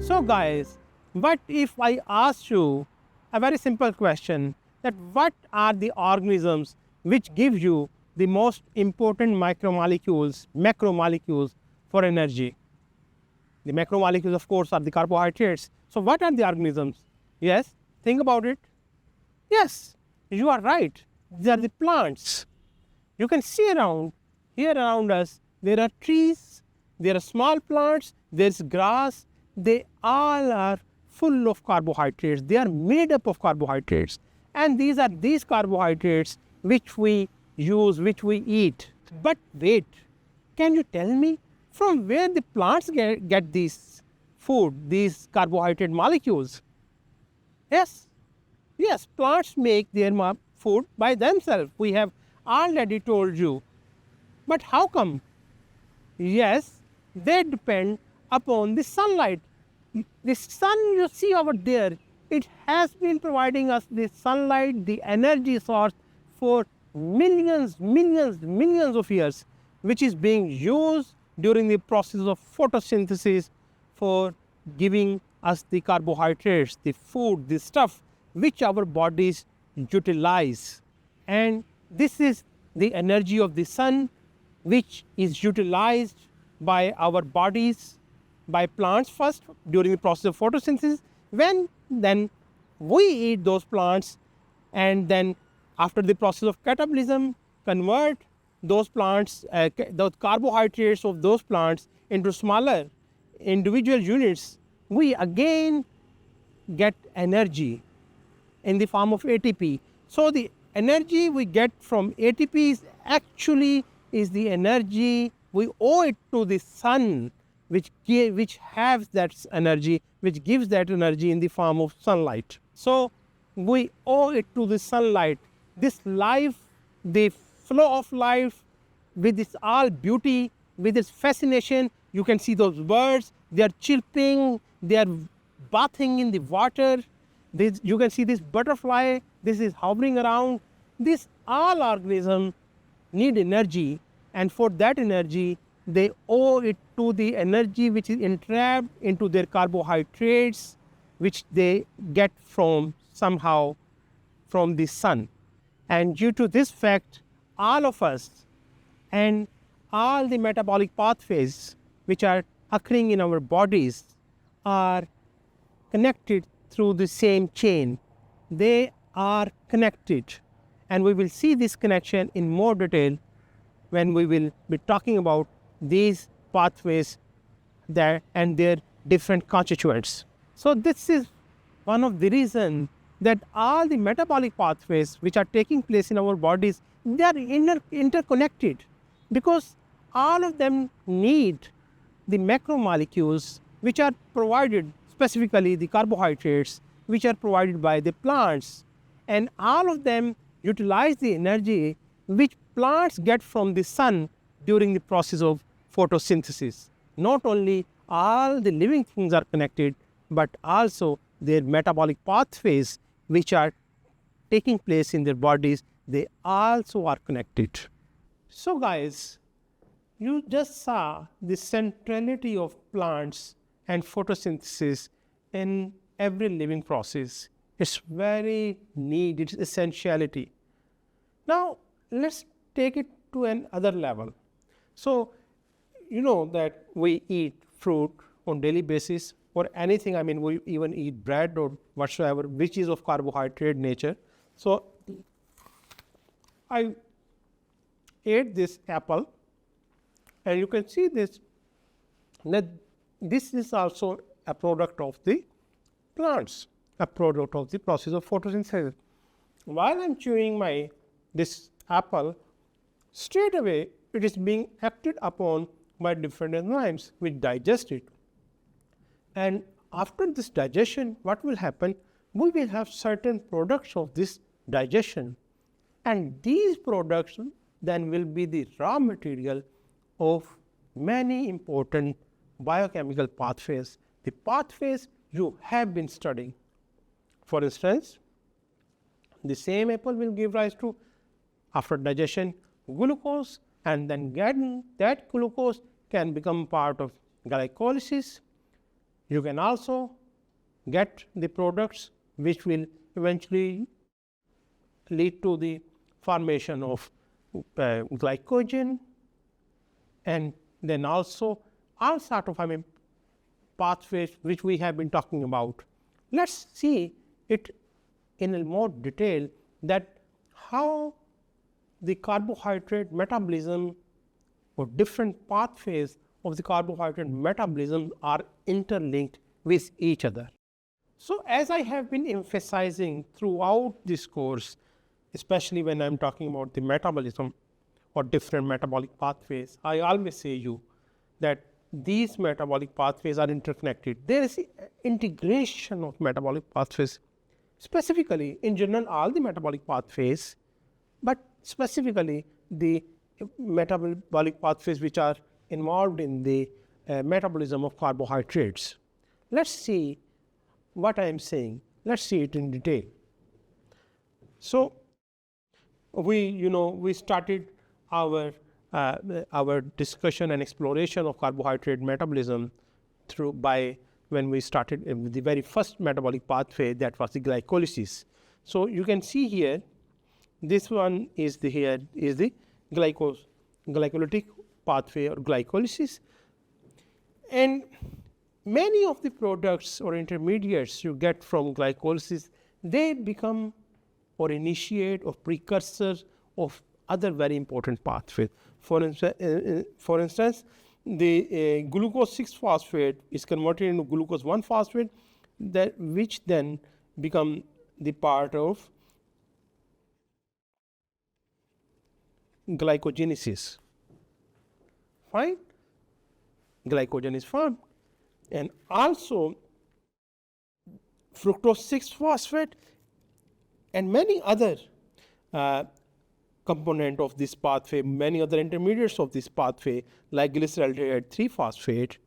So guys, what if I asked you a very simple question, that what are the organisms which give you the most important macromolecules for energy? The macromolecules, of course, are the carbohydrates. So what are the organisms? Yes, think about it. Yes, you are right. They are the plants. You can see here around us, there are trees, there are small plants, there's grass. They all are full of carbohydrates. They are made up of carbohydrates. And these are these carbohydrates which we use, which we eat. But wait, can you tell me from where the plants get this food, these carbohydrate molecules? Yes, yes, plants make their food by themselves. We have already told you. But how come? Yes, they depend upon the sunlight. The sun you see over there, it has been providing us the sunlight, the energy source for millions of years, which is being used during the process of photosynthesis for giving us the carbohydrates, the food, the stuff which our bodies utilize. And this is the energy of the sun which is utilized by our bodies, by plants first during the process of photosynthesis, then we eat those plants, and then after the process of catabolism, convert those plants, those carbohydrates of those plants into smaller individual units. We again get energy in the form of ATP. So the energy we get from ATP is actually the energy we owe it to the sun, which has that energy, which gives that energy in the form of sunlight. So we owe it to the sunlight. This life, the flow of life, with its all beauty, with its fascination, you can see those birds, they are chirping, they are bathing in the water. You can see this butterfly, this is hovering around. This all organisms need energy, and for that energy, they owe it to the energy which is entrapped into their carbohydrates, which they get from somehow from the sun. And due to this fact, all of us and all the metabolic pathways which are occurring in our bodies are connected through the same chain. They are connected, and we will see this connection in more detail when we will be talking about these pathways and their different constituents. So this is one of the reasons that all the metabolic pathways which are taking place in our bodies, they are interconnected, because all of them need the macromolecules which are provided, specifically the carbohydrates, which are provided by the plants, and all of them utilize the energy which plants get from the sun during the process of photosynthesis. Not only all the living things are connected, but also their metabolic pathways which are taking place in their bodies, they also are connected. So guys, you just saw the centrality of plants and photosynthesis in every living process. It's very need, it's essentiality. Now let's take it to another level. So you know that we eat fruit on daily basis, or anything, I mean we even eat bread or whatsoever which is of carbohydrate nature. So I ate this apple, and you can see this Now, this is also a product of the plants, a product of the process of photosynthesis. While I'm chewing this apple, straight away it is being acted upon by different enzymes which digest it. And after this digestion, what will happen? We will have certain products of this digestion, and these products then will be the raw material of many important biochemical pathways, the pathways you have been studying. For instance, the same apple will give rise to, after digestion, glucose, and then getting that glucose can become part of glycolysis. You can also get the products which will eventually lead to the formation of glycogen, and then also all sort of pathways which we have been talking about. Let's see it in a more detail, that how the carbohydrate metabolism or different pathways of the carbohydrate metabolism are interlinked with each other. So, as I have been emphasizing throughout this course, especially when I am talking about the metabolism or different metabolic pathways, I always say you that these metabolic pathways are interconnected. There is integration of metabolic pathways, specifically in general all the metabolic pathways, but specifically the metabolic pathways which are involved in the metabolism of carbohydrates. Let's see what I am saying. Let's see it in detail. So, we started our discussion and exploration of carbohydrate metabolism when we started with the very first metabolic pathway, that was the glycolysis. So, you can see here, this one is the glycolytic pathway or glycolysis, and many of the products or intermediates you get from glycolysis, they become or initiate or precursors of other very important pathways. For instance, the glucose 6-phosphate is converted into glucose 1-phosphate, which then become the part of glycogenesis. Fine, glycogen is formed, and also fructose 6-phosphate and many other component of this pathway, many other intermediates of this pathway like glyceraldehyde 3-phosphate,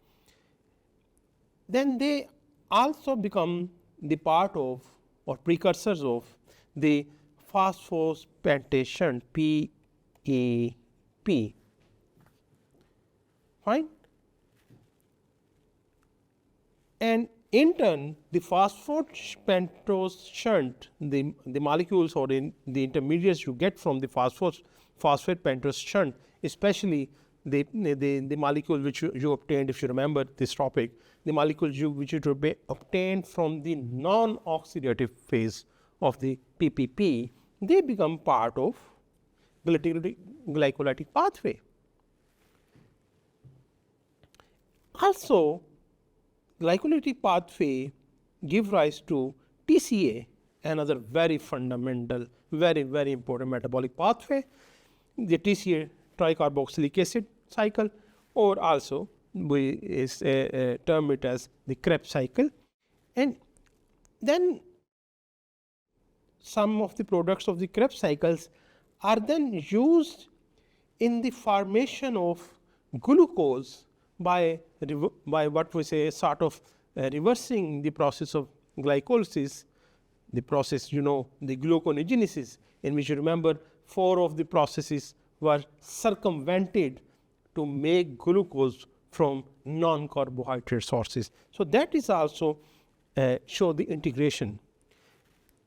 then they also become the part of or precursors of the phosphopentase shunt, PEP. Fine. And in turn, the phosphopentose shunt, the molecules or the intermediates you get from the phosphopentose shunt, especially the molecule which you obtained, if you remember this topic, the molecules which you obtained from the non-oxidative phase of the PPP, they become part of glycolytic pathway. Also, glycolytic pathway give rise to TCA, another very fundamental, very important metabolic pathway, the TCA tricarboxylic acid cycle, or also we term it as the Krebs cycle. And then some of the products of the Krebs cycles are then used in the formation of glucose by what we say sort of reversing the process of glycolysis, the process the gluconeogenesis, in which you remember 4 of the processes were circumvented to make glucose from non-carbohydrate sources. So, that is also show the integration.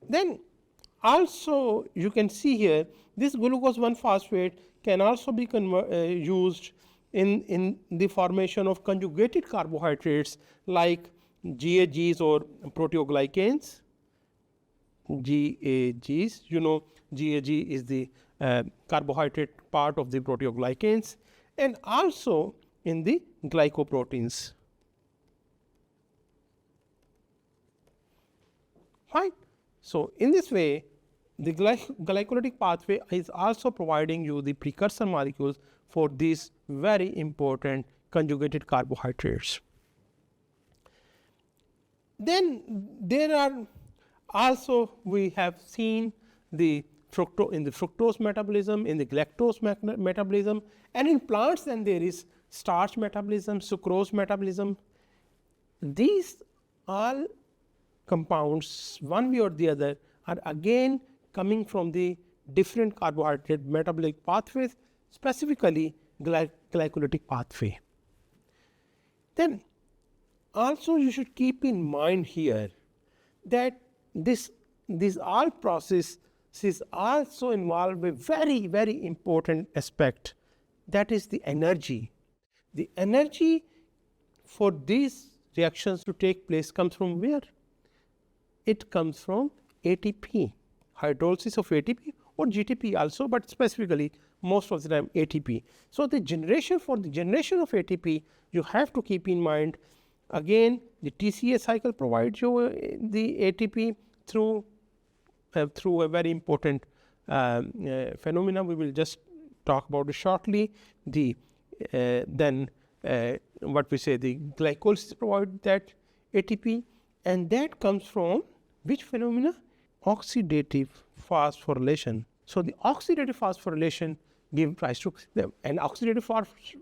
Then also you can see here this glucose 1-phosphate can also be used in the formation of conjugated carbohydrates like GAGs or proteoglycans. GAGs, GAG is the carbohydrate part of the proteoglycans, and also in the glycoproteins. Fine. So in this way, the glycolytic pathway is also providing you the precursor molecules for these very important conjugated carbohydrates. Then there are also, we have seen the fructose metabolism, in the galactose metabolism, and in plants then there is starch metabolism, sucrose metabolism. These all compounds, one way or the other, are again coming from the different carbohydrate metabolic pathways, specifically glycolytic pathway. Then also you should keep in mind here that these all processes also involve a very important aspect, that is the energy. The energy for these reactions to take place comes from where? It comes from ATP, hydrolysis of ATP, or GTP also, but specifically most of the time ATP. So for the generation of ATP, you have to keep in mind, again, the TCA cycle provides you the ATP through a very important phenomena. We will just talk about it shortly. Then what we say, the glycolysis provide that ATP, and that comes from which phenomena? Oxidative phosphorylation. So the oxidative phosphorylation gives rise to, and oxidative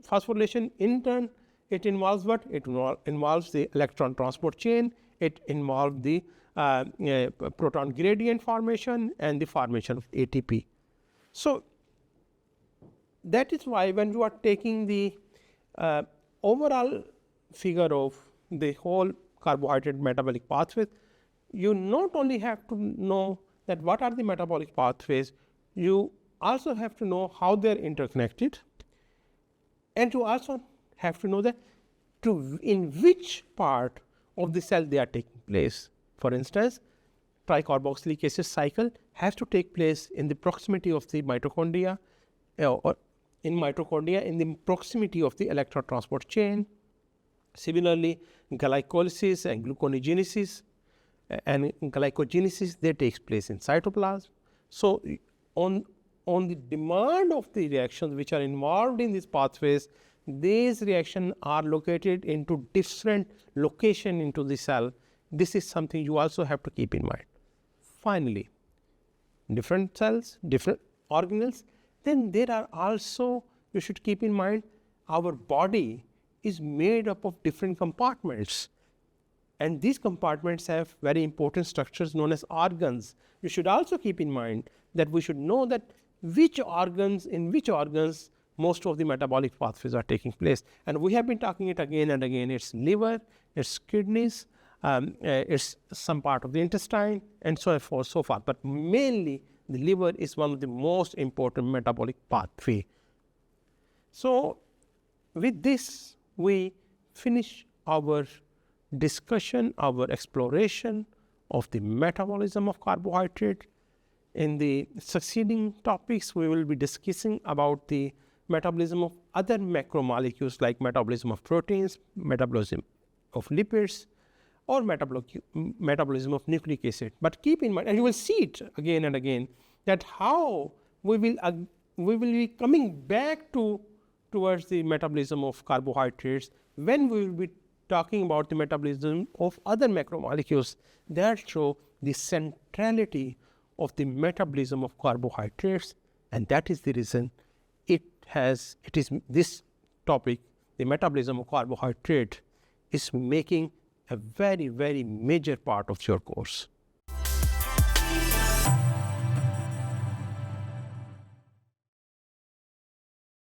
phosphorylation in turn, it involves what? It involves the electron transport chain, it involves the proton gradient formation and the formation of ATP. So that is why when you are taking the overall figure of the whole carbohydrate metabolic pathways, you not only have to know that what are the metabolic pathways, you also have to know how they are interconnected, and you also have to know that in which part of the cell they are taking place. For instance, tricarboxylic acid cycle has to take place in the proximity of the mitochondria, or in mitochondria in the proximity of the electron transport chain. Similarly, glycolysis and gluconeogenesis and glycogenesis, they takes place in cytoplasm. So on the demand of the reactions which are involved in these pathways, these reactions are located into different location into the cell. This is something you also have to keep in mind. Finally, different cells, different organelles, then there are also, you should keep in mind, our body is made up of different compartments, and these compartments have very important structures known as organs. You should also keep in mind that we should know that in which organs most of the metabolic pathways are taking place, and we have been talking it again and again. It's liver, it's kidneys, it's some part of the intestine, and so forth, so far. But mainly the liver is one of the most important metabolic pathway. So with this, we finish our discussion, our exploration of the metabolism of carbohydrate. In the succeeding topics, we will be discussing about the metabolism of other macromolecules like metabolism of proteins, metabolism of lipids, or metabolism of nucleic acid. But keep in mind, and you will see it again and again, that how we will be coming back towards the metabolism of carbohydrates when we will be talking about the metabolism of other macromolecules that show the centrality of the metabolism of carbohydrates, and that is the reason it is this topic, the metabolism of carbohydrate, is making a very major part of your course.